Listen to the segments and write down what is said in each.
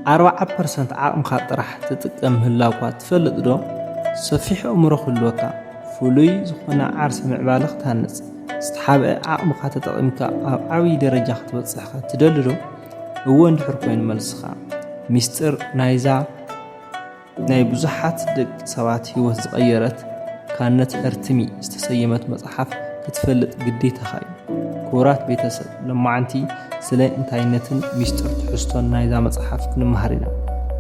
40% ዓቕምካ ጥራሕ ትጥቀም ምህላውካ ትፈልጥ ዶ? ሰፊሕ እምሮ ክህልወካ ፍሉይ ዝኾነ ዓርሲ ምዕባለ ክታንጽ ዝተሓብአ ዓቕምካ ተጠቒምካ ኣብ ዓብዪ ደረጃ ክትበጽሕካ ትደሊ ዶ? እወ እንድሕር ኮይኑ መልስኻ ሚስጥር ናይዛ ናይ ብዙሓት ደቂ ሰባት ህይወት ዝቐየረት ካነት ሕርትሚ ዝተሰየመት መጽሓፍ ክትፈልጥ ግዴታኻ እዩ። ክቡራት ቤተሰብ ለማዓንቲ ስለ እንታይነትን ሚስጥር ትሕዝቶን ናይዛ መጽሓፍ ክንመሃር ኢና።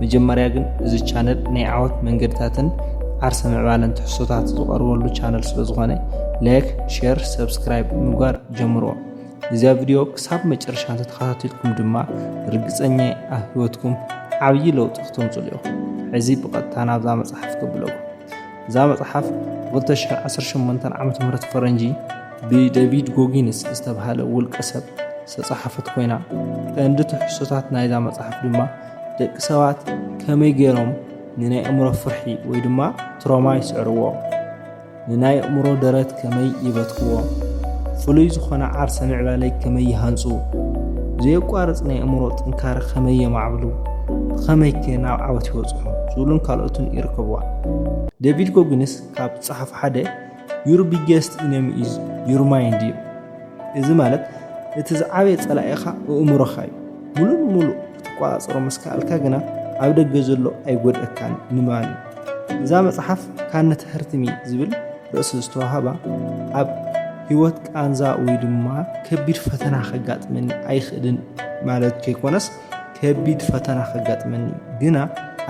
መጀመርያ ግን እዚ ቻነል ናይ ዓወት መንገድታትን ዓርሰ ምዕባለን ትሕዝቶታት ዝቐርበሉ ቻነል ስለ ዝኾነ ላይክ፣ ሼር፣ ሰብስክራይብ ምግባር ጀምርዎ። እዚ ቪድዮ ክሳብ መጨረሻ ተተኸታተልኩም ድማ ርግጸኛ ኣብ ህይወትኩም ዓብዪ ለውጢ ክትምጽኡ ኢኹም። ሕዚ ብቐጥታ ናብዛ መጽሓፍ ክብለጉ። እዛ መጽሓፍ 2018 ዓመተ ምህረት ፈረንጂ ብዴቪድ ጎጊንስ ዝተባሃለ ውልቀ ሰብ ዝተጻሕፈት ኮይና ቀንዲ ትሕዝቶታት ናይዛ መጽሓፍ ድማ ደቂ ሰባት ከመይ ገይሮም ንናይ እምሮ ፍርሒ ወይ ድማ ትሮማ ይስዕርዎ፣ ንናይ እምሮ ደረት ከመይ ይበትክዎ፣ ፍሉይ ዝኾነ ዓርሰ ምዕባለይ ከመይ ይሃንጹ፣ ዘየቋርጽ ናይ እምሮ ጥንካረ ከመይ የማዕብሉ፣ ብኸመይ ናብ ዓወት ይወጽሑ ዝብሉን ካልኦትን ይርከብዋ። ዴቪድ ጎጊንስ ካብ ዝጸሓፈ ሓደ ዩር ቢጌስት ኢነሚ ኢዝ ዩር ማይንድ እዩ። እዚ ማለት እቲ ዝዓበየ ጸላኢኻ እምሮኻ እዩ። ሙሉእ ሙሉእ ክትቆጻጸሮ መስካኣልካ ግና ኣብ ደገ ዘሎ ኣይጎድአካን ንማል እዩ። እዛ መጽሓፍ ካነት ሕርትሚ ዝብል ርእሲ ዝተዋህባ ኣብ ህይወት ቃንዛ ወይ ድማ ከቢድ ፈተና ከጋጥመኒ ኣይኽእልን ማለት ከይኮነስ ከቢድ ፈተና ከጋጥመኒ ግና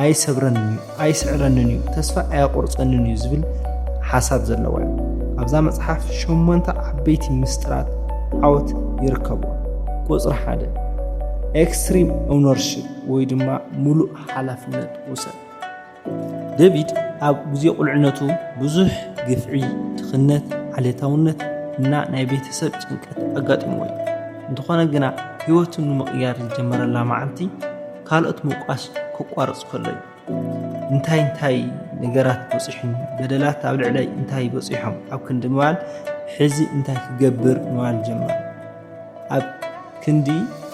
ኣይሰብረንን እዩ፣ ኣይስዕረንን እዩ፣ ተስፋ ኣያቆርፀንን እዩ ዝብል ሓሳብ ዘለዋ እዩ። ኣብዛ መጽሓፍ 8 ዓበይቲ ምስጢራት ዓወት ይርከብዋ። ቁጽሪ 1 ኤክስትሪም ኦውነርሺፕ ወይ ድማ ሙሉእ ሓላፍነት ውሰድ። ዴቪድ ኣብ ግዜ ቁልዕነቱ ብዙሕ ግፍዒ፣ ድኽነት፣ ዓሌታውነት እና ናይ ቤተሰብ ጭንቀት ኣጋጢምዎ እዩ። እንተኾነ ግና ህይወቱ ንምቕያር ዝጀመረላ መዓልቲ ካልኦት ምቋስ ክቋርጽ ከሎ እዩ። እንታይ ነገራት በፂሖም በደላት ኣብ ልዕለይ እንታይ በፂሖም ኣብ ክንዲ ምባል ሕዚ እንታይ ክገብር ምባል ጀመረ። ኣብ ክንዲ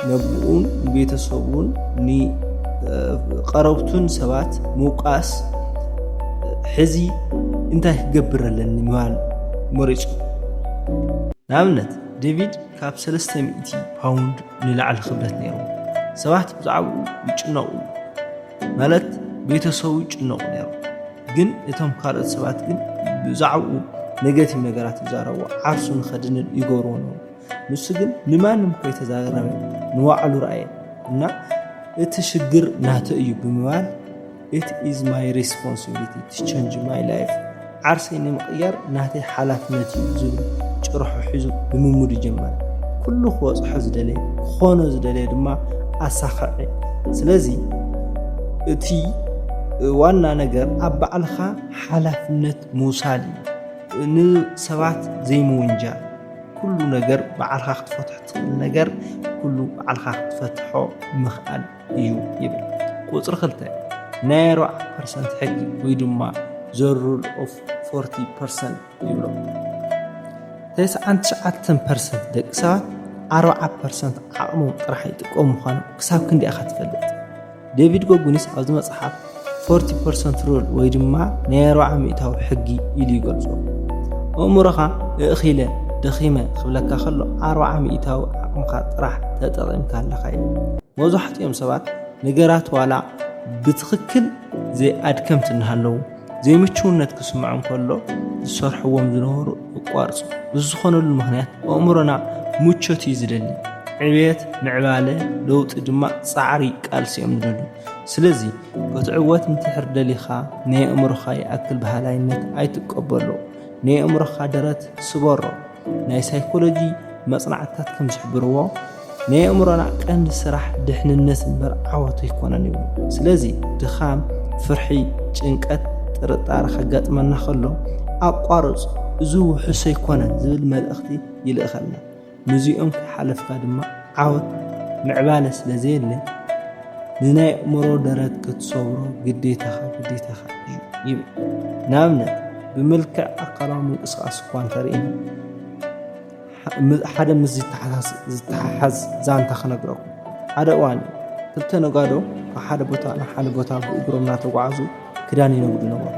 ነብኡን ቤተሰቡን ንቐረብቱን ሰባት ምውቃስ ሕዚ እንታይ ክገብር ኣለኒ ምባል መሪጹ። ንኣብነት ዴቪድ ካብ 300 ፓውንድ ንላዕሊ ክብደት ነይሩ። ሰባት ብዛዕባኡ ይጭነቑ ማለት ቤተሰቡ ይጭነቑ ነይሩ። ግን እቶም ካልኦት ሰባት ግን ብዛዕባኡ ኔጋቲቭ ነገራት ይዛረብዎ፣ ዓርሱ ንኸድንን ይገብርዎ ነይሩ። ንሱ ግን ንማንም ከይተዛረበ ንባዕሉ ረኣየ እና እቲ ሽግር ናተ እዩ ብምባል it is my responsibility to change my life ዓርሰይ ንምቕያር ናተይ ሓላፍነት እዩ ዝብል ጭርሖ ሒዙ ልምሙድ ይጀመር። ኩሉ ክወፅሖ ዝደለየ ክኾኖ ዝደለየ ድማ ኣሳኽዐ። ስለዚ እቲ ዋና ነገር ኣብ ባዕልኻ ሓላፍነት ምውሳድ እዩ። ንሰባት ዘይምውንጃል ኩሉ ነገር ባዕልኻ ክትፈትሖ ትኽእል ነገር ኩሉ ባዕልኻ ክትፈትሖ ምኽኣል እዩ ይብል። ቁጽሪ 2 ናይ 40% ሕጊ ወይ ድማ the rule of 40% ይብሎ። 99% ደቂ ሰባት 40% ዓቕሞም ጥራሕ ይጥቀሙ ምዃኑ ክሳብ ክንደይ ኢኻ ትፈልጥ? ዴቪድ ጎጊንስ ኣብዚ መጽሓፍ 40% ሩል ወይ ድማ ናይ 40% ሕጊ ኢሉ ይገልጾ። እምሮኻ እኺለ ደኺመ ክብለካ ከሎ 40% ዓቕምካ ጥራሕ ተጠቒምካ ኣለኻ እዩ። መብዛሕትኦም ሰባት ነገራት ዋላ ብትኽክል ዘይኣድከምቲ እናሃለዉ ዘይምችውነት ክስምዖም ከሎ ዝሰርሕዎም ዝነበሩ ይቋርጹ። ብዝኾነሉ ምኽንያት ኣእምሮና ምቾት እዩ ዝደሊ፣ ዕብየት፣ ምዕባለ፣ ለውጢ ድማ ጻዕሪ ቃልሲ እዮም ዝደልዩ። ስለዚ ክትዕወት እንተሕር ደሊኻ ናይ ኣእምሮኻ ይኣክል ባህላይነት ኣይትቀበሎ፣ ናይ ኣእምሮኻ ደረት ስበሮ። ናይ ሳይኮሎጂ መጽናዕትታት ከም ዝሕብርዎ ናይ ኣእምሮና ቀንዲ ስራሕ ድሕንነት እምበር ዓወት ኣይኮነን ይብሉ። ስለዚ ድኻም፣ ፍርሒ፣ ጭንቀት፣ ጥርጣረ ከጋጥመና ከሎ ኣቋርጽ፣ እዚ ውሑስ ኣይኮነን ዝብል መልእኽቲ ይልእኸልና። ነዚኦም ክሓለፍካ ድማ ዓወት ምዕባለ ስለ ዘየለ ንናይ ኣእምሮ ደረት ክትሰብሮ ግዴታኻ እዩ ይብል። ንኣብነት ብመልክዕ ኣካላዊ ምንቅስቓስ እኳ እንተሪእና ሓደ ምስ ዝተሓሓዝ ዛንታ ክነግረኩም። ሓደ እዋን ክልተ ነጋዶ ካብ ሓደ ቦታ ናብ ሓደ ቦታ ብእግሮም እናተጓዓዙ ክዳን ይነግዱ ነበሩ።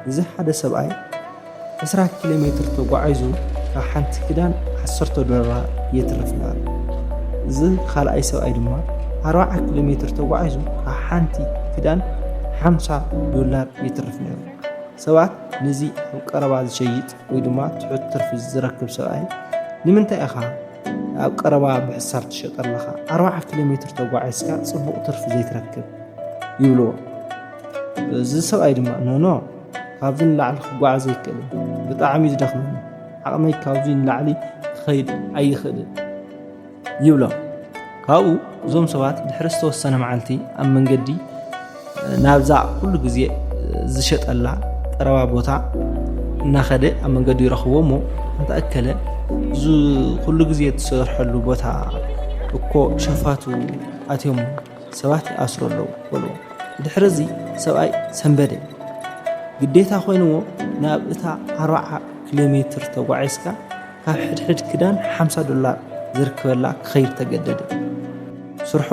እዚ ሓደ ሰብኣይ 20 ኪሎ ሜትር ተጓዒዙ ካብ ሓንቲ ክዳን $10 የትርፍ ነበር። እዚ ካልኣይ ሰብኣይ ድማ 40 ኪሎ ሜትር ተጓዒዙ ካብ ሓንቲ ክዳን $50 የትርፍ ነበር። ሰባት ነዚ ኣብ ቀረባ ዝሸይጥ ወይ ድማ ትሑት ትርፊ ዝረክብ ሰብኣይ ንምንታይ ኢኻ ኣብ ቀረባ ብሕሳር ትሸጥ ኣለኻ 40 ኪሎ ሜትር ተጓዒዝካ ጽቡቕ ትርፊ ዘይትረክብ ይብልዎ። እዚ ሰብኣይ ድማ ኖ ካብዚ ንላዕሊ ክጓዓዝ ኣይክእልን፣ ብጣዕሚ ዝደኽመኒ፣ ዓቕመይ ካብዚ ንላዕሊ ክኸይድ ኣይኽእልን ይብሎም። ካብኡ እዞም ሰባት ድሕሪ ዝተወሰነ መዓልቲ ኣብ መንገዲ ናብዛ ኩሉ ግዜ ዝሸጠላ ቀረባ ቦታ እናኸደ ኣብ መንገዲ ይረኽቦ እሞ እንተኣከለ እዚ ኩሉ ግዜ ትሰርሐሉ ቦታ እኮ ሸፋቱ ኣትዮም ሰባት ይኣስሩ ኣለዉ በልዎ። ድሕሪ እዚ ሰብኣይ ሰንበደ ግዴታ ኮይኑዎ ናብ እታ 40 ኪሎ ሜትር ተጓዒዝካ ካብ ሕድሕድ ክዳን $50 ዝርከበላ ክኸይድ ተገደደ። ስርሑ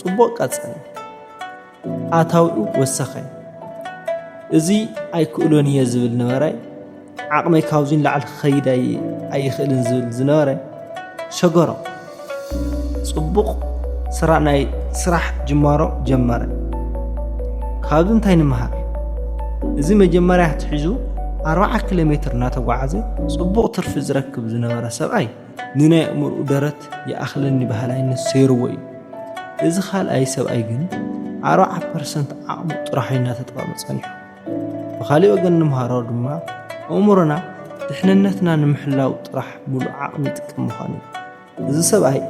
ጽቡቕ ቀጸለ፣ ኣታዊኡ ወሰኸ። እዚ ኣይክእሎን እየ ዝብል ነበራይ ዓቕመይ ካብዚ ንላዕሊ ክኸይድ ኣይኽእልን ዝብል ዝነበረ ሸገሮ ጽቡቕ ናይ ስራሕ ጅማሮ ጀመረ። ካብዚ እንታይ ንምሃር? እዚ መጀመርያ ትሒዙ 40 ኪሎ ሜትር እናተጓዓዘ ጽቡቕ ትርፊ ዝረክብ ዝነበረ ሰብኣይ ንናይ እምርኡ ደረት ይኣኽለኒ ባህላይነት ሰይርዎ እዩ። እዚ ካልኣይ ሰብኣይ ግን 40% ዓቕሙ ጥራሕ እናተጠቐመ ጸኒሑ። ብኻሊእ ወገን ንምሃሮ ድማ እምሮና ድሕንነትና ንምሕላው ጥራሕ ሙሉእ ዓቕሚ ይጥቀም ምዃኑ እዩ። እዚ ሰብኣይ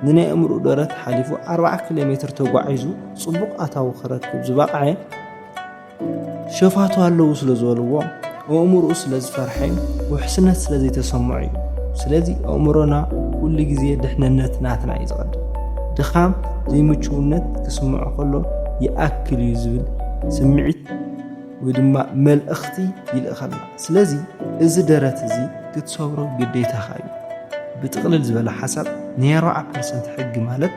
ንናይ እምርኡ ደረት ሓሊፉ 40 ኪሎ ሜትር ተጓዒዙ ጽቡቕ ኣታዊ ክረክብ ዝበቕዐ ሸፋቱ ኣለዉ ስለ ዝበልዎ እምርኡ ስለ ዝፈርሐ ውሕስነት ስለ ዘይተሰምዖ እዩ። ስለዚ እምሮና ኩሉ ግዜ ድሕንነት ናትና እዩ ዝቐድም። ድኻም ዘይምችውነት ክስምዖ ከሎ ይኣክል እዩ ዝብል ስምዒት ወይ ድማ መልእኽቲ ይልእኸልና። ስለዚ እዚ ደረት እዚ ክትሰብሮ ግዴታኻ እዩ። ብጥቕልል ዝበለ ሓሳብ ናይ 40% ሕጊ ማለት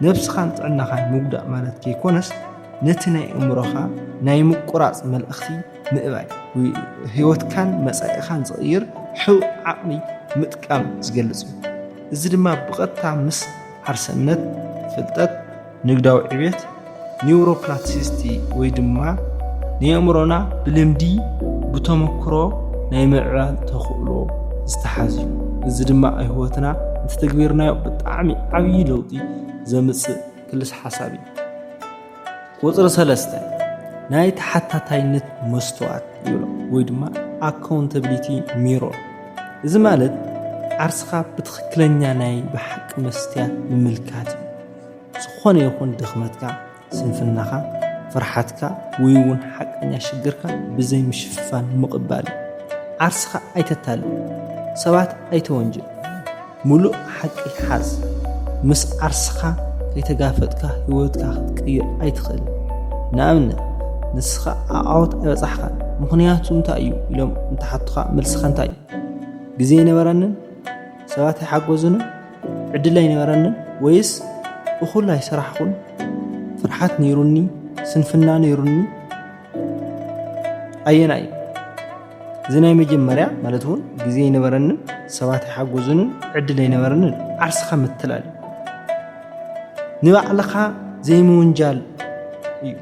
ነብስኻን ጥዕናኻን ምጉዳእ ማለት ከይኮነስ ነቲ ናይ እምሮኻ ናይ ምቁራፅ መልእኽቲ ምእባይ ወይ ህይወትካን መጻኢኻን ዝቕይር ሕው ዓቕሚ ምጥቃም ዝገልጽ እዩ። እዚ ድማ ብቐጥታ ምስ ዓርሰነት፣ ፍልጠት፣ ንግዳዊ ዕብየት፣ ኒውሮፕላስቲሲቲ ወይ ድማ ንኣእምሮና ብልምዲ ብተመክሮ ናይ ምዕባል ተኽእሎ ዝተሓዝ እዩ። እዚ ድማ ኣብ ህይወትና እንተተግቢርናዮ ብጣዕሚ ዓብዪ ለውጢ ዘምጽእ ክልስ ሓሳብ እዩ። ቁፅሪ 3 ናይ ተሓታታይነት መስተዋት ይብሎ ወይ ድማ ኣካውንታቢሊቲ ሚሮር። እዚ ማለት ዓርስኻ ብትኽክለኛ ናይ ብሓቂ መስትያት ምምልካት እዩ። ዝኾነ ይኹን ድኽመትካ፣ ስንፍናኻ፣ ፍርሓትካ ወይ እውን ሓቀኛ ሽግርካ ብዘይ ምሽፍፋን ምቕባል እዩ። ዓርስኻ ኣይተታልል፣ ሰባት ኣይተወንጅል፣ ሙሉእ ሓቂ ሓዝ። ምስ ዓርስኻ ከይተጋፈጥካ ህይወትካ ክትቀይር ኣይትኽእልን። ንኣብነት ንስኻ ኣዓወት ኣይበጻሕኻን ምኽንያቱ እንታይ እዩ ኢሎም እንተሓቱኻ መልስኻ እንታይ እዩ? ግዜ ይነበረንን? ሰባት ኣይሓጎዙንን? ዕድል ኣይነበረንን? ወይስ እኹል ኣይሰራሕኹን? ፍርሓት ነይሩኒ? ስንፍና ነይሩኒ? ኣየና እዩ? እዚ ናይ መጀመርያ ማለት እውን ግዜ ይነበረንን፣ ሰባት ኣይሓጎዙንን፣ ዕድል ኣይነበረንን ዓርስኻ ምትላል እዩ። ንባዕልኻ ዘይምውንጃል እዩ።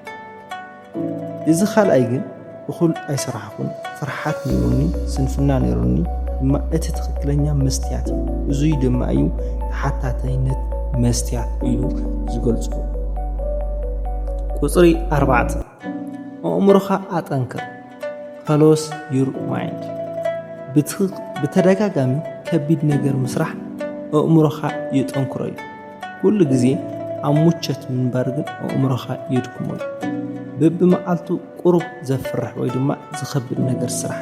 እዚ ካልኣይ ግን እኹል ኣይሰራሕኹን፣ ፍርሓት ነይሩኒ፣ ስንፍና ነይሩኒ ድማ እቲ ትኽክለኛ መስትያት እዩ። እዙይ ድማ እዩ ተሓታታይነት መስትያት ኢሉ ዝገልጹ። ቁፅሪ 4 ኣእምሮኻ ኣጠንክር፣ ክሎስ ዩር ማይንድ። ብተደጋጋሚ ከቢድ ነገር ምስራሕ ኣእምሮኻ የጠንክሮ እዩ። ኩሉ ግዜ ኣብ ሙቸት ምንባር ግን ኣእምሮኻ የድክሞ እዩ። በብመዓልቱ ቁሩብ ዘፍርሕ ወይ ድማ ዝኸብድ ነገር ስራሕ።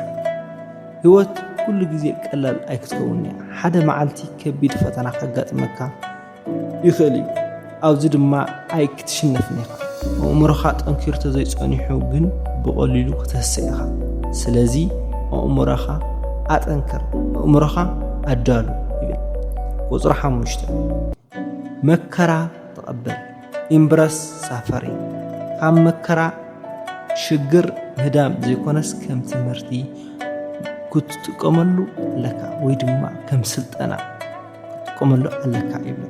ህይወት ኩሉ ግዜ ቀላል ኣይክትከውን እያ። ሓደ መዓልቲ ከቢድ ፈተና ከጋጥመካ ይኽእል እዩ። ኣብዚ ድማ ኣይክትሽነፍን ኢኻ። ኣእምሮኻ ጠንኪሩ ተዘይጸኒሑ ግን ብቐሊሉ ክትህሰይ ኢኻ። ስለዚ ኣእምሮኻ ኣጠንክር፣ ኣእምሮኻ ኣዳሉ ይብል። ቁፅሪ 5 መከራ ተቐበል። ኢምብረስ ሳፈሪ ካብ መከራ ሽግር ምህዳም ዘይኮነስ ከም ትምህርቲ ክትጥቀመሉ ኣለካ ወይ ድማ ከም ስልጠና ክትጥቀመሉ ኣለካ ይብሉ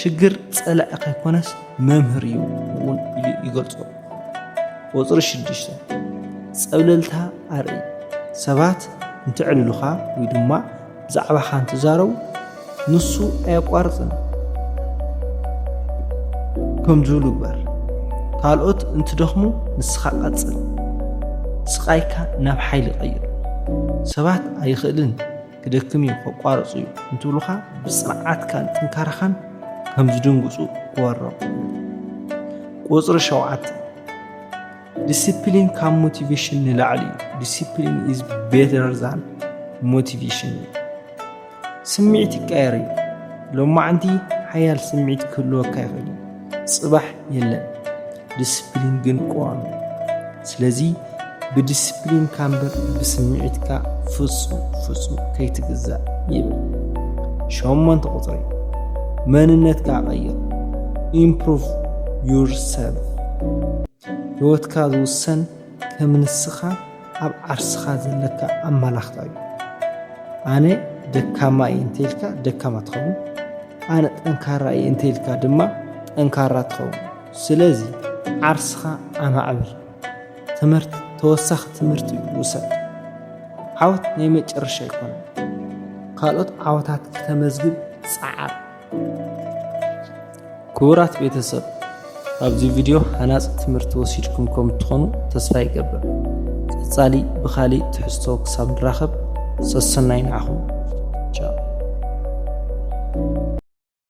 ሽግር ፀላኢ ከይኮነስ መምህር እዩ እውን ይገልጾ ቁጽሪ 6 ፀብለልታ ኣርኢ ሰባት እንትዕልሉኻ ወይ ድማ ብዛዕባኻ እንትዛረቡ ንሱ ኣያቋርፅን ከም ዝብሉ ግበር ካልኦት እንትደኽሙ ንስኻ ቀጽል ስቃይካ ናብ ሓይሊ ቀይር ሰባት ኣይኽእልን ክደክም እዩ ከቋርፁ እዩ እንትብሉኻ ብፅንዓትካን ጥንካረኻን ከም ዝድንግፁ ክወርቕ ቁጽሪ 7 ዲሲፕሊን ካብ ሞቲቬሽን ንላዕሊ ዲሲፕሊን is better than motivation ስምዒት ይቀየር እዩ ሎማዓንቲ ሓያል ስምዒት ክህልወካ ይኽእል ጽባሕ የለን ዲሲፕሊን ግን ቆዋሚ ስለዚ ብዲሲፕሊን ካምበር ብስምዒትካ ፍጹም ከይትግዛእ ይብል 8 ቁጽሪ መንነትካ ቀይር improve yourself ህይወትካ ዝውሰን ከም ንስኻ ኣብ ዓርስኻ ዘለካ ኣመላኽታ እዩ ኣነ ደካማ እየ እንተኢልካ ደካማ ትኸውን ኣነ ጠንካራ እየ እንተኢልካ ድማ ጠንካራ ትኸውን ስለዚ ዓርስኻ ኣማዕብል ትምህርቲ ተወሳኺ ትምህርቲ ውሰድ ዓወት ናይ መጨረሻ ይኮነ ካልኦት ዓወታት ከተመዝግብ ጻዓር ክቡራት ቤተሰብ ኣብዚ ቪድዮ ሃናፅ ትምህርቲ ወሲድኩም ከም ትኾኑ ተስፋ ይገብር ቀጻሊ ብኻሊእ ትሕዝቶ ክሳብ ንራኸብ ሰሰናይ ንዓኹም